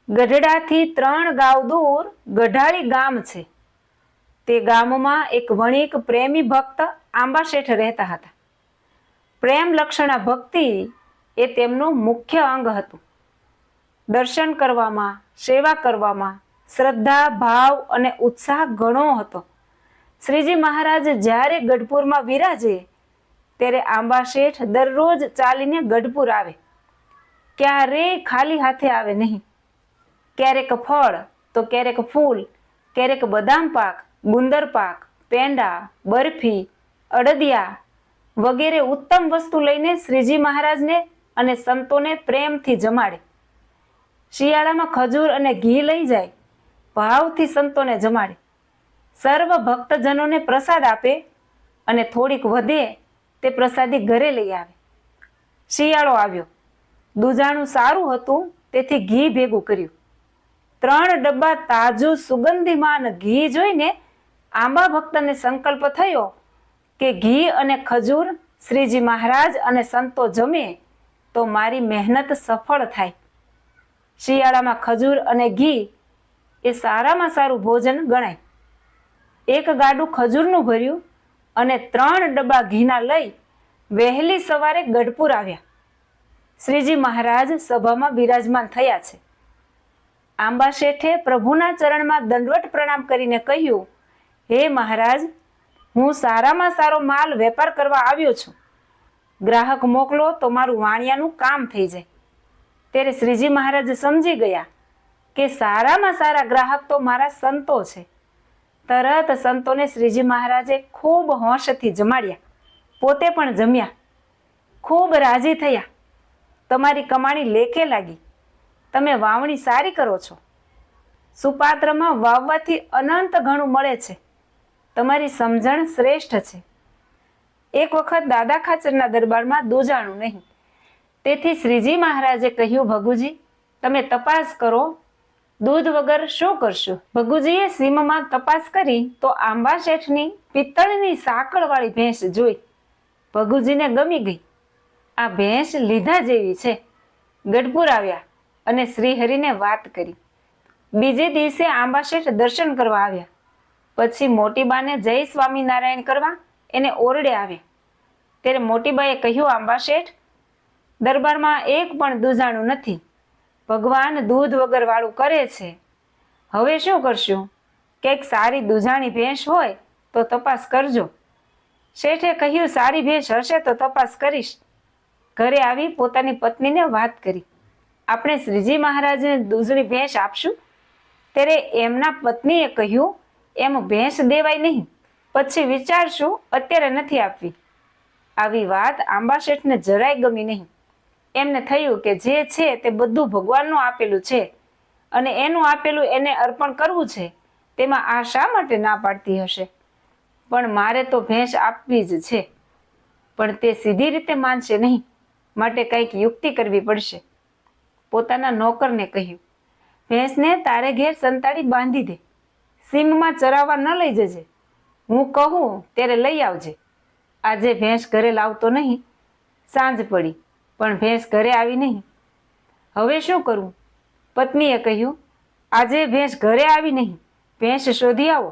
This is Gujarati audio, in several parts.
ગઢડાથી 3 ગાંવ દૂર ગઢાળી ગામ છે. તે ગામમાં એક વણિક પ્રેમી ભક્ત આંબા શેઠ રહેતા હતા. પ્રેમ લક્ષણા ભક્તિ એ તેમનું મુખ્ય અંગ હતું. દર્શન કરવામાં, સેવા કરવામાં શ્રદ્ધા, ભાવ અને ઉત્સાહ ઘણો હતો. શ્રીજી મહારાજ જ્યારે ગઢપુરમાં વિરાજે ત્યારે આંબા શેઠ દરરોજ ચાલીને ગઢપુર આવે. ક્યારેય ખાલી હાથે આવે નહીં. ક્યારેક ફળ તો ક્યારેક ફૂલ, ક્યારેક બદામ પાક, ગુંદર પાક, પેંડા, બરફી, અડદિયા વગેરે ઉત્તમ વસ્તુ લઈને શ્રીજી મહારાજને અને સંતોને પ્રેમથી જમાડે. શિયાળામાં ખજૂર અને ઘી લઈ જાય, ભાવથી સંતોને જમાડે. સર્વ ભક્તજનોને પ્રસાદ આપે અને થોડીક વધે તે પ્રસાદી ઘરે લઈ આવે. શિયાળો આવ્યો, દૂધાણું સારું હતું તેથી ઘી ભેગું કર્યું. 3 ડબ્બા તાજું સુગંધીમાન ઘી જોઈને આંબા ભક્તને સંકલ્પ થયો કે ઘી અને ખજૂર શ્રીજી મહારાજ અને સંતો જમે તો મારી મહેનત સફળ થાય. શિયાળામાં ખજૂર અને ઘી એ સારામાં સારું ભોજન ગણાય. એક ગાડું ખજૂરનું ભર્યું અને 3 ડબ્બા ઘીના લઈ વહેલી સવારે ગઢપુર આવ્યા. શ્રીજી મહારાજ સભામાં બિરાજમાન થયા છે. આંબા શેઠે પ્રભુના ચરણમાં દંડવત પ્રણામ કરીને કહ્યું, હે મહારાજ, હું સારામાં સારો માલ વેપાર કરવા આવ્યો છું. ગ્રાહક મોકલો તો મારું વાણિયાનું કામ થઈ જાય. ત્યારે શ્રીજી મહારાજ સમજી ગયા કે સારામાં સારા ગ્રાહક તો મારા સંતો છે. તરત સંતોને શ્રીજી મહારાજે ખૂબ હોંશથી જમાડ્યા. પોતે પણ જમ્યા. ખૂબ રાજી થયા. તમારી કમાણી લેખે લાગી. તમે વાવણી સારી કરો છો. સુપાત્રમાં વાવવાથી અનંત ઘણું મળે છે. તમારી સમજણ શ્રેષ્ઠ છે. એક વખત દાદા ખાચરના દરબારમાં દૂજાણું નહીં. તેથી શ્રીજી મહારાજે કહ્યું, ભગુજી, તમે તપાસ કરો. દૂધ વગર શું કરશું? ભગુજીએ સીમમાં તપાસ કરી તો આંબા શેઠની પિત્તળની સાંકળવાળી ભેંસ જોઈ. ભગુજીને ગમી ગઈ. આ ભેંસ લીધા જેવી છે. ગઢપુર આવ્યા અને શ્રીહરિને વાત કરી. બીજે દિવસે આંબા શેઠ દર્શન કરવા આવ્યા. પછી મોટીબાને જય સ્વામિનારાયણ કરવા એને ઓરડે આવ્યા. ત્યારે મોટીબાએ કહ્યું, આંબા શેઠ, દરબારમાં એક પણ દૂધાણું નથી. ભગવાન દૂધ વગર વાળું કરે છે. હવે શું કરશું? કંઈક સારી દૂધાણી ભેંસ હોય તો તપાસ કરજો. શેઠે કહ્યું, સારી ભેંસ હશે તો તપાસ કરીશ. ઘરે આવી પોતાની પત્નીને વાત કરી, આપણે શ્રીજી મહારાજને દૂધની ભેંસ આપશું? ત્યારે એમના પત્નીએ કહ્યું, એમ ભેંસ દેવાય નહીં, પછી વિચારશું, અત્યારે નથી આપવી. આવી વાત આંબા શેઠને જરાય ગમી નહીં. એમને થયું કે જે છે તે બધું ભગવાનનું આપેલું છે અને એનું આપેલું એને અર્પણ કરવું છે. તેમાં આ શા માટે ના પાડતી હશે? પણ મારે તો ભેંસ આપવી જ છે. પણ તે સીધી રીતે માનશે નહીં, માટે કંઈક યુક્તિ કરવી પડશે. પોતાના નોકરને કહ્યું, ભેંસને તારે ઘેર સંતાડી બાંધી દે. સીમમાં ચરાવવા ન લઈ જજે. હું કહું ત્યારે લઈ આવજે. આજે ભેંસ ઘરે લાવતો નહીં. સાંજ પડી પણ ભેંસ ઘરે આવી નહીં. હવે શું કરવું? પત્નીએ કહ્યું, આજે ભેંસ ઘરે આવી નહીં, ભેંસ શોધી આવો.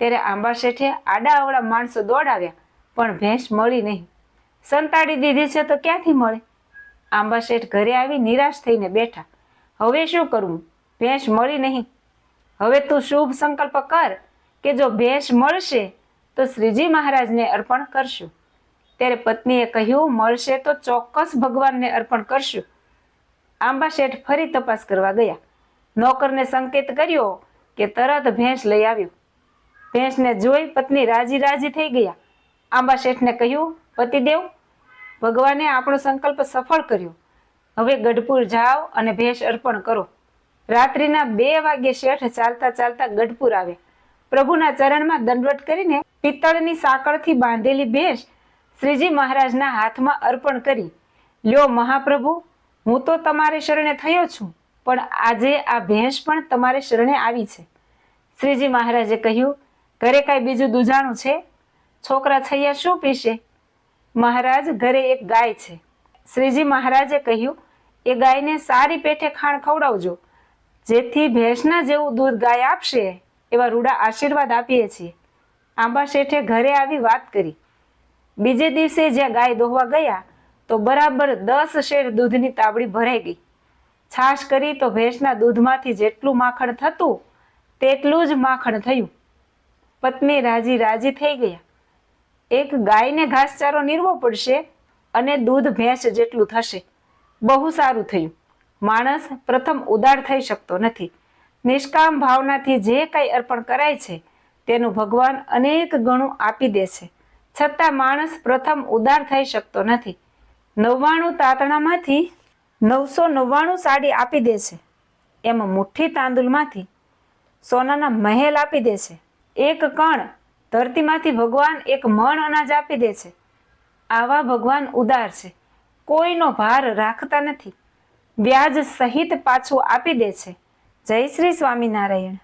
ત્યારે આંબા શેઠે આડા અવળા માણસો દોડાવ્યા, પણ ભેંસ મળી નહીં. સંતાડી દીધી છે તો ક્યાંથી મળે? આંબા શેઠ ઘરે આવી નિરાશ થઈને બેઠા. હવે શું કરવું? ભેંસ મળી નહીં. હવે તું શુભ સંકલ્પ કર કે જો ભેંસ મળશે તો શ્રીજી મહારાજને અર્પણ કરશું. ત્યારે પત્નીએ કહ્યું, મળશે તો ચોક્કસ ભગવાનને અર્પણ કરશું. આંબા શેઠ ફરી તપાસ કરવા ગયા. નોકરને સંકેત કર્યો કે તરત ભેંસ લઈ આવ્યો. ભેંસને જોઈ પત્ની રાજી રાજી થઈ ગયા. આંબા શેઠને કહ્યું, પતિદેવ, ભગવાને આપણો સંકલ્પ સફળ કર્યો. હવે ગઢપુર જાઓ અને ભેંસ અર્પણ કરો. રાત્રિના 2 વાગ્યે શેઠ ચાલતા ચાલતા ગઢપુર આવ્યા. પ્રભુના ચરણમાં દંડવત કરીને પિત્તળની સાંકળથી બાંધેલી ભેંસ શ્રીજી મહારાજના હાથમાં અર્પણ કરી. લ્યો મહાપ્રભુ, હું તો તમારે શરણે થયો છું, પણ આજે આ ભેંસ પણ તમારે શરણે આવી છે. શ્રીજી મહારાજે કહ્યું, ઘરે કાંઈ બીજું દૂધાણું છે? છોકરા છૈયા શું પીશે? મહારાજ, ઘરે એક ગાય છે. શ્રીજી મહારાજે કહ્યું, એ ગાયને સારી પેઠે ખાણ ખવડાવજો. જેથી ભેંસના જેવું દૂધ ગાય આપશે એવા રૂડા આશીર્વાદ આપીએ છીએ. આંબા શેઠે ઘરે આવી વાત કરી. બીજે દિવસે જ્યાં ગાય દોહવા ગયા તો બરાબર 10 શેર દૂધની તાવડી ભરાઈ ગઈ. છાશ કરી તો ભેંસના દૂધમાંથી જેટલું માખણ થતું તેટલું જ માખણ થયું. પત્ની રાજી રાજી થઈ ગયા. એક ગાયને ઘાસચારો નીરવો પડશે અને દૂધ ભેંસ જેટલું થશે. બહુ સારું થયું. માણસ પ્રથમ ઉદાર થઈ શકતો નથી. નિષ્કામ ભાવનાથી જે કંઈ અર્પણ કરાય છે તેનું ભગવાન અનેક ગણું આપી દે છે. છતાં માણસ પ્રથમ ઉદાર થઈ શકતો નથી. 99 તાતણામાંથી 999 સાડી આપી દે છે. એમાં મુઠ્ઠી તાંદુલમાંથી સોનાના મહેલ આપી દે છે. એક કણ ધરતીમાંથી ભગવાન એક મણ અનાજ આપી દે છે. આવા ભગવાન ઉદાર છે. કોઈનો ભાર રાખતા નથી. વ્યાજ સહિત પાછું આપી દે છે. જય શ્રી સ્વામિનારાયણ.